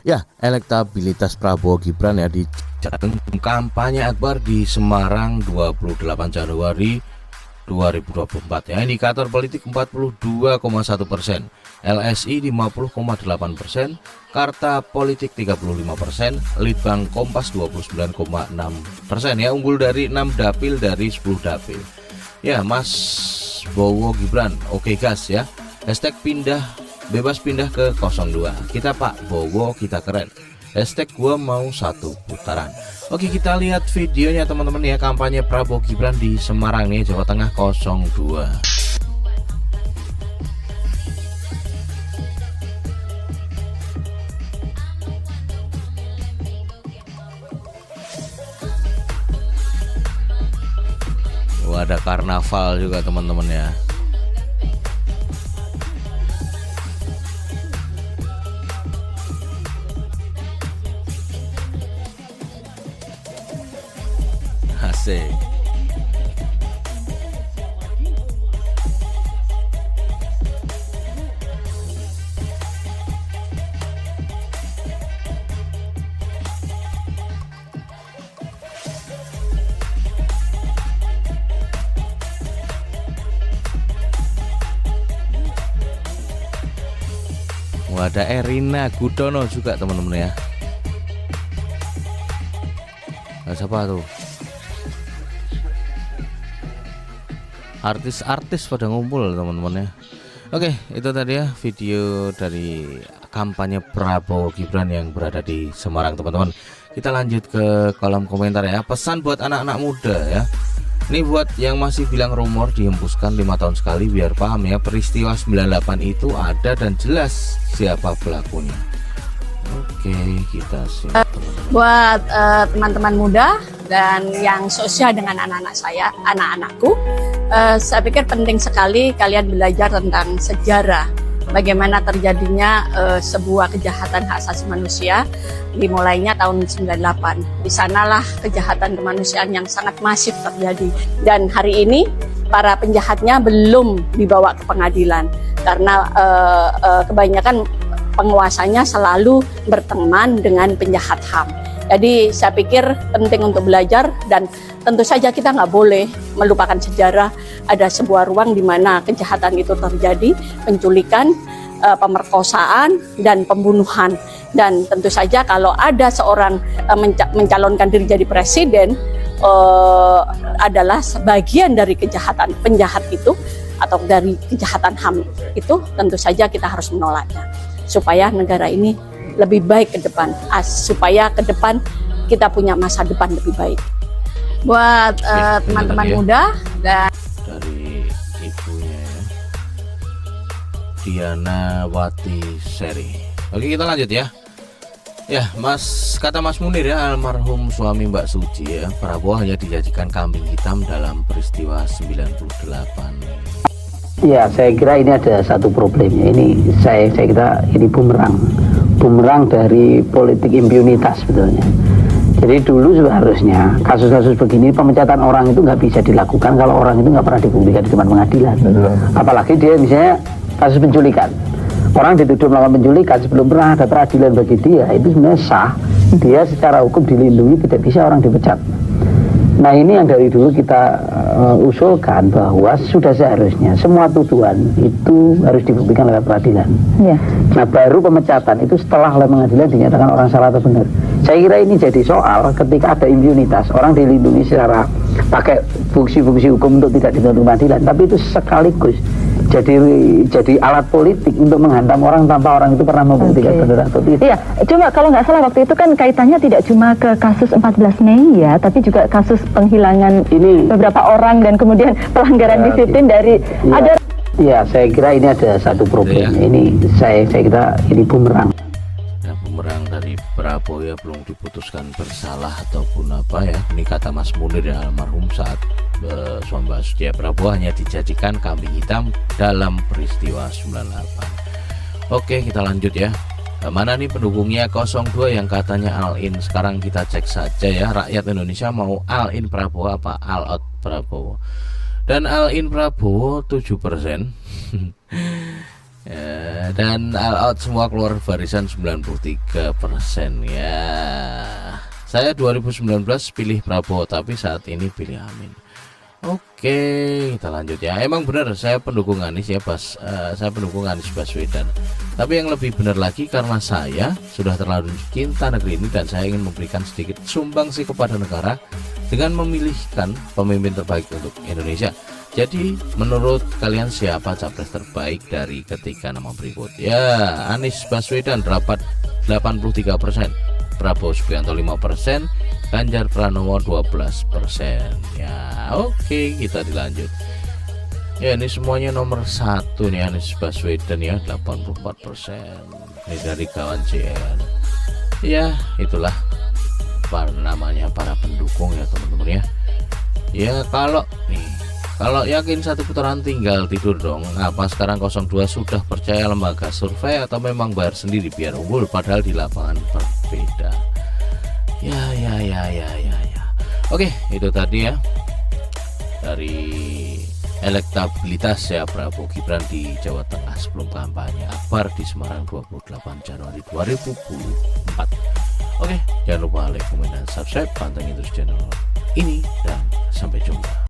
Ya, elektabilitas Prabowo Gibran ya di kampanye akbar di Semarang 28 Januari 2024 ya. Indikator politik 42,1%, LSI 50,8%, Carta Politik 35%, Litbang Kompas 29,6% ya, unggul dari 6 dapil dari 10 dapil. Ya, Mas Bowo Gibran, oke gas ya. Hashtag bebas pindah ke 02. Kita Pak Bowo, kita keren. Hashtag gua mau satu putaran. Oke, kita lihat videonya teman-teman ya, kampanye Prabowo Gibran di Semarang nih, Jawa Tengah 02. Ada karnaval juga teman-teman ya. Asik. Ada Erina Gudono juga teman-teman ya. Nah, siapa tuh? Artis-artis pada ngumpul teman-teman ya. Oke, itu tadi ya video dari kampanye Prabowo Gibran yang berada di Semarang teman-teman. Kita lanjut ke kolom komentar ya. Pesan buat anak-anak muda ya. Ini buat yang masih bilang rumor dihembuskan 5 tahun sekali, biar paham ya, peristiwa 98 itu ada dan jelas siapa pelakunya. Oke, kita simak buat teman-teman muda dan yang seusia dengan anak-anak saya, anak-anakku, saya pikir penting sekali kalian belajar tentang sejarah, bagaimana terjadinya sebuah kejahatan hak asasi manusia, dimulainya tahun 98. Di sanalah kejahatan kemanusiaan yang sangat masif terjadi. Dan hari ini para penjahatnya belum dibawa ke pengadilan karena kebanyakan penguasanya selalu berteman dengan penjahat HAM. Jadi saya pikir penting untuk belajar, dan tentu saja kita nggak boleh melupakan sejarah. Ada sebuah ruang di mana kejahatan itu terjadi, penculikan, pemerkosaan, dan pembunuhan. Dan tentu saja kalau ada seorang mencalonkan diri jadi presiden, adalah sebagian dari kejahatan penjahat itu atau dari kejahatan HAM itu, tentu saja kita harus menolaknya supaya negara ini lebih baik ke depan, supaya ke depan kita punya masa depan lebih baik. Buat teman-teman muda dan dari ibunya ya, Diana Wati Seri. Oke, kita lanjut ya. Ya, kata Mas Munir ya, almarhum suami Mbak Suci ya, Prabowo hanya dijadikan kambing hitam dalam peristiwa 98. Ya, saya kira ini ada satu problemnya. Ini saya kira ini bumerang dari politik impunitas sebetulnya. Jadi dulu seharusnya kasus-kasus begini, pemecatan orang itu nggak bisa dilakukan kalau orang itu nggak pernah dibuktikan di depan pengadilan. Apalagi dia misalnya kasus penculikan, orang dituduh melakukan penculikan sebelum pernah ada peradilan bagi dia, itu sebenarnya sah. Dia secara hukum dilindungi, tidak bisa orang dipecat. Nah, ini yang dari dulu kita usulkan bahwa sudah seharusnya semua tuduhan itu harus dibuktikan lewat peradilan. Ya. Nah, baru pemecatan itu setelah oleh pengadilan dinyatakan orang salah atau benar. Saya kira ini jadi soal ketika ada impunitas, orang dilindungi secara pakai fungsi-fungsi hukum untuk tidak dituntut pengadilan, tapi itu sekaligus jadi alat politik untuk menghantam orang tanpa orang itu pernah membuktikan benar atau tidak. Iya, cuma kalau nggak salah waktu itu kan kaitannya tidak cuma ke kasus 14 Mei ya, tapi juga kasus penghilangan ini beberapa orang dan kemudian pelanggaran disiplin dari ada. Ya, saya kira ini ada satu problem. Ya. Ini saya kira ini bumerang. Ya, bumerang dari Prabowo ya, belum diputuskan bersalah ataupun apa ya. Ini kata Mas Munir ya, almarhum saat suami Mbak Suci, Prabowo hanya dijadikan kambing hitam dalam peristiwa 98. Oke, kita lanjut ya. Mana nih pendukungnya 02 yang katanya all in? Sekarang kita cek saja ya, rakyat Indonesia mau all in Prabowo apa all out Prabowo. Dan all in Prabowo 7%. Dan all out semua keluar barisan 93% ya. Saya 2019 pilih Prabowo, tapi saat ini pilih Amin. Oke, kita lanjut ya. Emang benar saya pendukung Anies ya, saya pendukung Anies Baswedan. Tapi yang lebih benar lagi, karena saya sudah terlalu cinta negeri ini dan saya ingin memberikan sedikit sumbangsi kepada negara dengan memilihkan pemimpin terbaik untuk Indonesia. Jadi menurut kalian siapa capres terbaik dari ketiga nama berikut? Ya, Anies Baswedan dapat 83%, Prabowo Subianto 5%, Ganjar Pranowo 12%. Ya, oke, kita dilanjut. Ya, ini semuanya nomor 1 nih, Anies Baswedan ya 84%. Ini dari kawan CN. Ya, itulah namanya para pendukung ya teman-teman ya. Ya, kalau yakin satu putaran tinggal tidur dong. Apa sekarang 02 sudah percaya lembaga survei atau memang bayar sendiri biar unggul padahal di lapangan berbeda? Ya. Oke, itu tadi ya dari elektabilitas ya Prabowo Gibran di Jawa Tengah sebelum kampanye akbar di Semarang 28 Januari 2024. Oke, jangan lupa like, komen, dan subscribe, pantengin terus channel ini dan sampai jumpa.